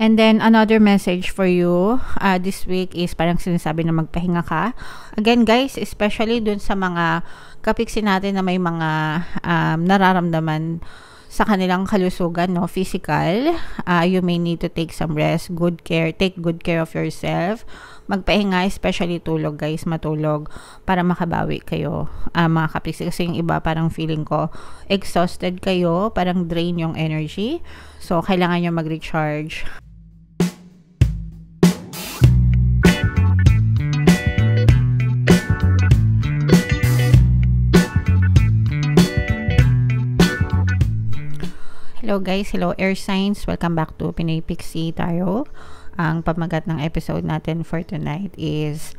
And then, another message for you this week is parang sinasabi na magpahinga ka. Again, guys, especially dun sa mga kapiksi natin na may mga nararamdaman sa kanilang kalusugan, no, physical, you may need to take some rest, take good care of yourself, magpahinga, especially tulog, guys, matulog para makabawi kayo, mga kapiksi, kasi yung iba parang feeling ko exhausted kayo, parang drain yung energy, so kailangan nyo mag-recharge. Hello guys, hello air signs, welcome back to Pinoy Pixie Tarot. Ang pamagat ng episode natin for tonight is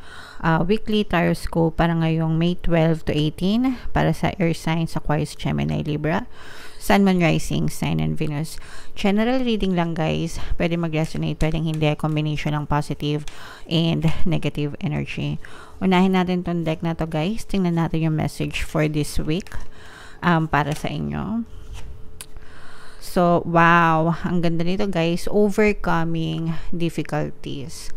weekly tarot scope para ngayong May 12 to 18 para sa air signs, Aquarius, Gemini, Libra, Sun, Moon, Rising, Sign, and Venus. General reading lang guys, pwede mag-resonate, pwedeng hindi, combination ng positive and negative energy. Unahin natin tong deck na to guys, tingnan natin yung message for this week para sa inyo. So, wow, ang ganda nito guys, overcoming difficulties.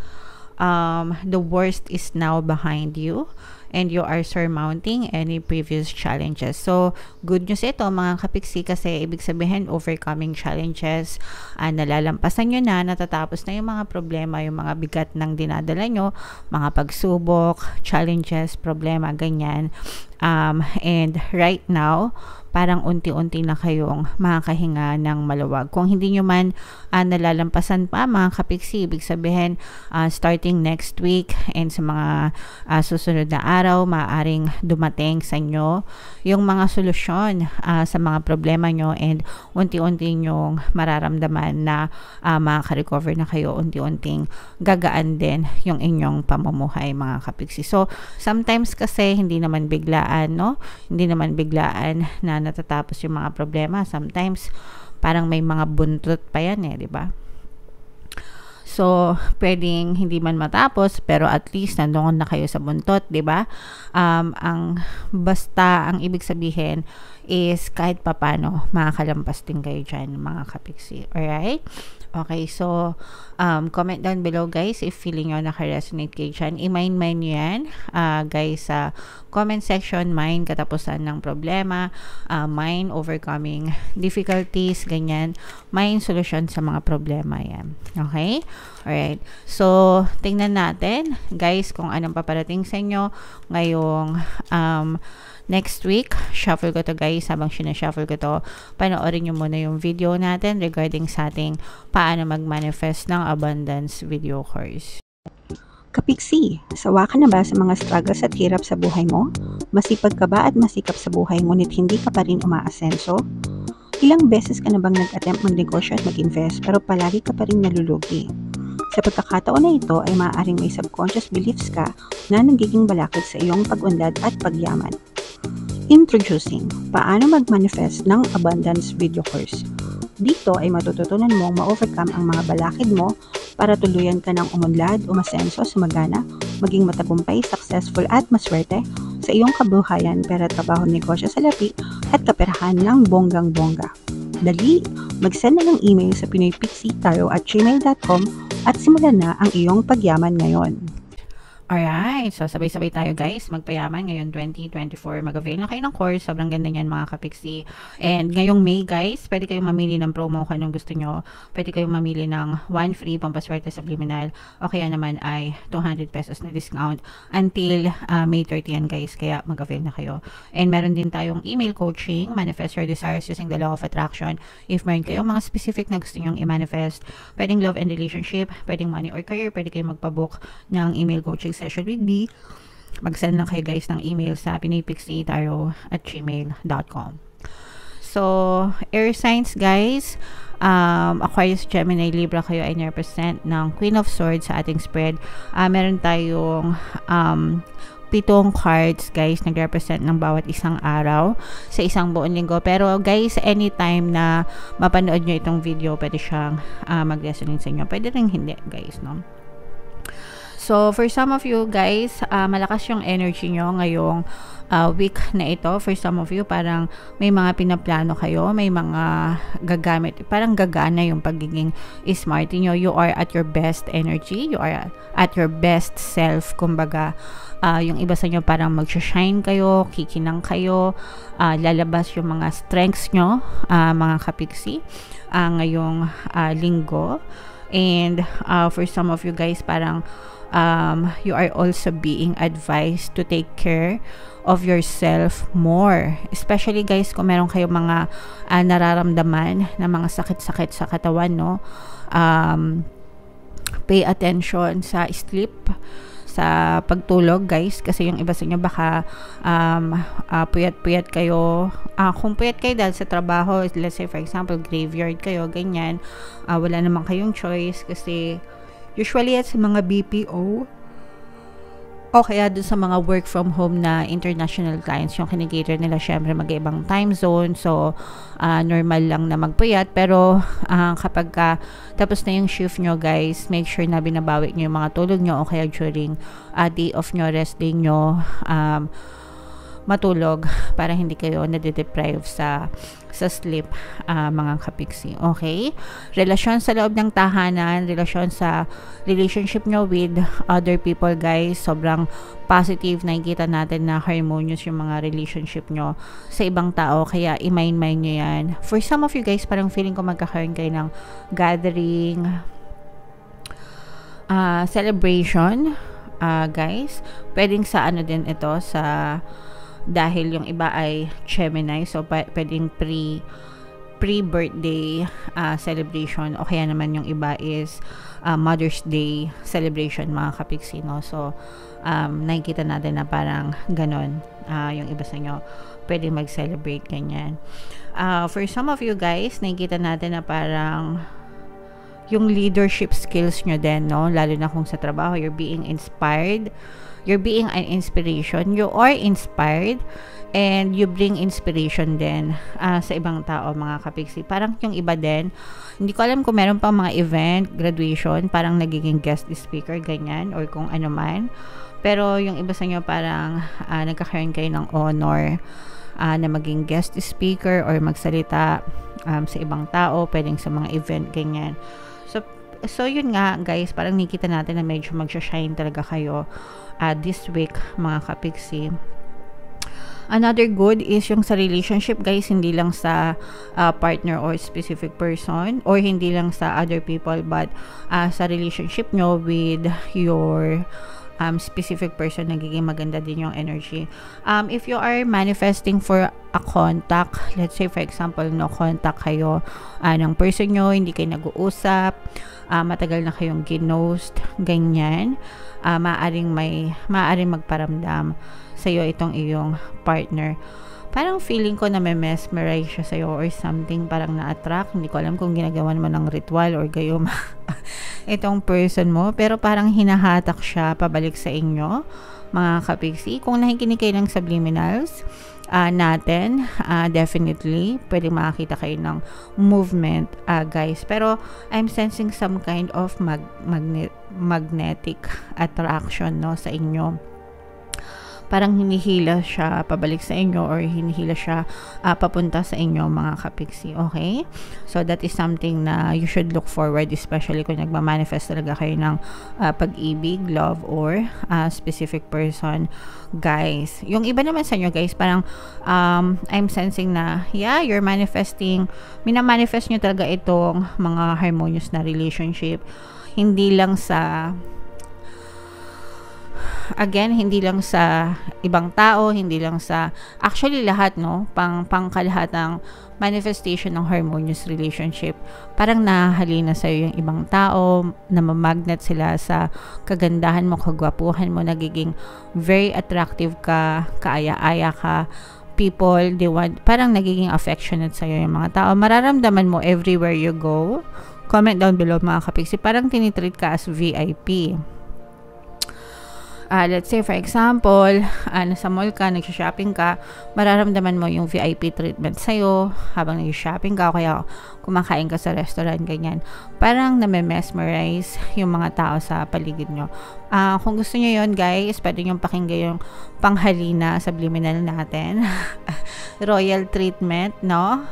The worst is now behind you and you are surmounting any previous challenges. So, good news ito mga kapiksi, kasi ibig sabihin overcoming challenges, nalalampasan nyo na, natatapos na yung mga problema, yung mga bigat ng dinadala nyo, mga pagsubok, challenges, problema, ganyan. And right now, parang unti-unti na kayong makakahinga ng maluwag. Kung hindi nyo man nalalampasan pa mga kapiksi, ibig sabihin starting next week and sa mga susunod na araw, maaaring dumating sa inyo yung mga solusyon sa mga problema nyo, and unti-unti nyong mararamdaman na makaka-recover na kayo, unti-unting gagaan din yung inyong pamumuhay mga kapiksi. So sometimes kasi hindi naman biglaan, no? Hindi naman biglaan na natatapos yung mga problema. Sometimes parang may mga buntot pa yan di ba? So, pwedeng hindi man matapos, pero at least nandoon na kayo sa buntot, di ba? Ang ibig sabihin is kahit papano makakalampas din kayo dyan mga kapiksi. Alright? Okay, so comment down below guys if feeling nyo naka-resonate kayo dyan. I-mind nyo yan guys sa comment section. Mind katapusan ng problema, mind overcoming difficulties, ganyan. Mind solution sa mga problema yan. Okay? Alright, so tingnan natin guys kung anong paparating sa inyo ngayong next week. Shuffle ko to guys. Habang sinashuffle ko to, panoorin nyo muna yung video natin regarding sa ating paano mag-manifest ng abundance video course. Kapiksi, sawa ka na ba sa mga struggles at hirap sa buhay mo? Masipag ka ba at masikap sa buhay ngunit hindi ka pa rin umaasenso? Ilang beses ka na bang nag-attempt magnegosyo at mag-invest pero palagi ka pa rin nalulugi? Sa pagkakataon na ito ay maaaring may subconscious beliefs ka na nagiging balakid sa iyong pag-unlad at pagyaman. Introducing, paano mag-manifest ng abundance video course. Dito ay matututunan mong ma-overcome ang mga balakid mo para tuluyan ka ng umunlad, umasenso, sumagana, maging matagumpay, successful at maswerte sa iyong kabuhayan, pera, trabaho, negosyo, salapi at kaperahan ng bonggang-bongga. Dali, mag-send na ng email sa pinoypixietarot@gmail.com at simulan na ang iyong pagyaman ngayon. Alright, so sabay-sabay tayo guys, magpayaman ngayon 2024, mag-avail na kayo ng course, sobrang ganda niyan mga kapiksi. And ngayong May guys, pwede kayong mamili ng promo kung anong gusto nyo, pwede kayong mamili ng 1 free pampaswerte subliminal, o kaya naman ay 200 pesos na discount until May 30 yan guys, kaya mag-avail na kayo. And meron din tayong email coaching, manifest your desires using the law of attraction. If meron kayong mga specific na gusto nyong i-manifest, pwedeng love and relationship, pwedeng money or career, pwede kayong magpabook ng email coaching session with me. Mag-send lang kayo guys ng email sa pinoypixietarot@gmail.com. So, air signs guys, Aquarius, Gemini, Libra, kayo ay represent ng Queen of Swords sa ating spread. Meron tayong 7 cards guys, nag-represent ng bawat isang araw sa isang buong linggo. Pero guys, anytime na mapanood nyo itong video, pwede siyang mag-resonate sa inyo. Pwede rin hindi guys, no? So, for some of you guys, malakas yung energy nyo ngayong week na ito. For some of you, parang may mga pinaplano kayo, may mga gagamit, parang gagana yung pagiging smart nyo. You are at your best energy, you are at your best self, kumbaga. Yung iba sa inyo parang mag-shine kayo, kikinang kayo, lalabas yung mga strengths nyo, mga kapiksi, ngayong linggo. And for some of you guys, parang you are also being advised to take care of yourself more. Especially guys, kung meron kayong mga nararamdaman na mga sakit-sakit sa katawan, no? Pay attention sa sleep, sa pagtulog guys, kasi yung iba sa inyo baka puyat-puyat kayo. Kung puyat kayo dahil sa trabaho, let's say for example graveyard kayo, ganyan, wala naman kayong choice kasi usually at sa mga BPO o kaya dun sa mga work from home na international clients, yung kinikater nila syempre mag-ibang time zone, so normal lang na magpuyat. Pero kapag tapos na yung shift nyo guys, make sure na binabawi nyo yung mga tulog nyo, o kaya during day off nyo, rest day nyo, matulog para hindi kayo nade-deprive sa sleep, mga kapiksi. Okay? Relasyon sa loob ng tahanan, relasyon sa relationship nyo with other people guys, sobrang positive. Nakikita natin na harmonious yung mga relationship nyo sa ibang tao, kaya i-mind nyo yan. For some of you guys, parang feeling ko magkakaroon kayo ng gathering, celebration, guys. Pwedeng sa ano din ito, sa dahil yung iba ay Gemini, so pwedeng pre-birthday celebration, o kaya naman yung iba is Mother's Day celebration, mga kapiksi, no? So nakikita natin na parang ganon, yung iba sa inyo pwedeng mag-celebrate ganyan. For some of you guys, nakikita natin na parang yung leadership skills nyo din, no? Lalo na kung sa trabaho, you're being inspired, you're being an inspiration, you are inspired, and you bring inspiration din sa ibang tao, mga kapiksi. Parang yung iba din, hindi ko alam kung meron pang mga event, graduation, parang nagiging guest speaker, ganyan, or kung ano man. Pero yung iba sa inyo parang nagkakaroon kayo ng honor na maging guest speaker or magsalita sa ibang tao, pwedeng sa mga event, ganyan. So yun nga guys, parang nakikita natin na medyo magsha-shine talaga kayo this week, mga kapiksi. Another good is yung sa relationship guys, hindi lang sa partner or specific person, or hindi lang sa other people, but sa relationship nyo with your specific person, nagiging maganda din yung energy. If you are manifesting for a contact, let's say for example, no contact kayo ng person nyo, hindi kayo nag-uusap, matagal na kayong ginost, ganyan, maaring magparamdam sa iyo itong iyong partner. Parang feeling ko na may mesmerize siya sa'yo or something, parang na-attract. Hindi ko alam kung ginagawan mo ng ritual or gayuma itong person mo, pero parang hinahatak siya pabalik sa inyo, mga kapiksi. Kung nakikinig kayo ng subliminals natin, definitely pwede makakita kayo ng movement, guys. Pero I'm sensing some kind of magnetic attraction, no, sa inyo. Parang hinihila siya pabalik sa inyo, or hinihila siya papunta sa inyo, mga kapiksi. Okay? So that is something na you should look forward, especially kung nagmamanifest talaga kayo ng pag-ibig, love, or specific person, guys. Yung iba naman sa inyo guys, parang I'm sensing na you're manifesting, minamanifest nyo talaga itong mga harmonious na relationship. Hindi lang sa hindi lang sa ibang tao, hindi lang sa, actually lahat, no, pangkalahatang manifestation ng harmonious relationship. Parang nahahalina sa'yo yung ibang tao, na mamagnet sila sa kagandahan mo, kagwapuhan mo, nagiging very attractive ka, kaaya-aya ka. People, they want, parang nagiging affectionate sa'yo yung mga tao. Mararamdaman mo everywhere you go. Comment down below, mga kapiksi. Parang tinitreat ka as VIP. Let's say for example, nasa mall ka, nagsha-shopping ka, mararamdaman mo yung VIP treatment sa'yo habang nag-shopping ka, o kaya kumakain ka sa restaurant, ganyan. Parang name-mesmerize yung mga tao sa paligid nyo. Kung gusto nyo yun, guys, pwede nyo pakinggan yung panghalina subliminal natin. Royal treatment, no?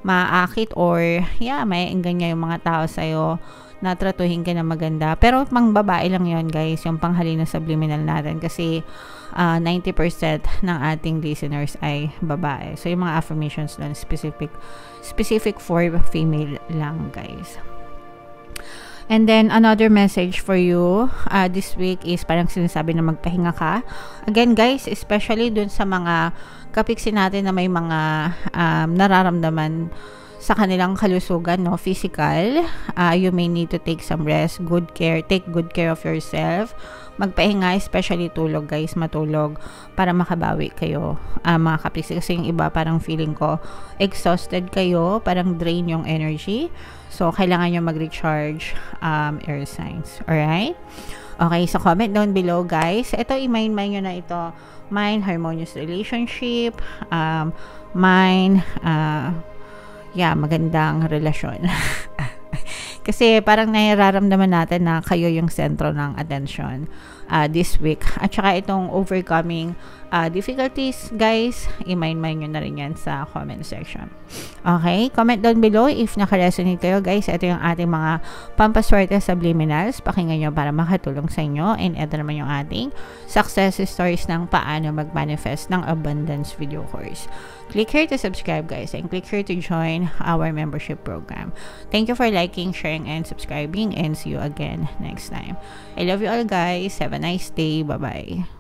Maakit or, maiinggan niya yung mga tao sa'yo, natratuhin ka na maganda. Pero pang babae lang yon, guys, yung panghalina subliminal natin, kasi 90% ng ating listeners ay babae. So yung mga affirmations doon specific for female lang, guys. And then another message for you this week is parang sinasabi na magpahinga ka. Again, guys, especially dun sa mga kapiksi natin na may mga nararamdaman sa kanilang kalusugan, no, physical, you may need to take some rest, take good care of yourself, magpahinga, especially tulog, guys, matulog para makabawi kayo, mga kapiksi, kasi yung iba parang feeling ko exhausted kayo, parang drain yung energy, so kailangan nyo mag-recharge, air signs. Alright? Okay, so comment down below, guys. Ito, i-mind nyo na ito. Mind, harmonious relationship, magandang relasyon. Kasi parang nararamdaman natin na kayo yung sentro ng attention this week. At saka itong overcoming difficulties, guys, i-mind nyo na rin yan sa comment section. Okay? Comment down below if naka-resonate kayo, guys. Ito yung ating mga pampaswerte subliminals. Pakinggan nyo para makatulong sa inyo. And ito naman yung ating success stories ng paano mag-manifest ng abundance video course. Click here to subscribe, guys, and click here to join our membership program. Thank you for liking, sharing, and subscribing, and see you again next time. I love you all, guys. Have a nice day. Bye-bye.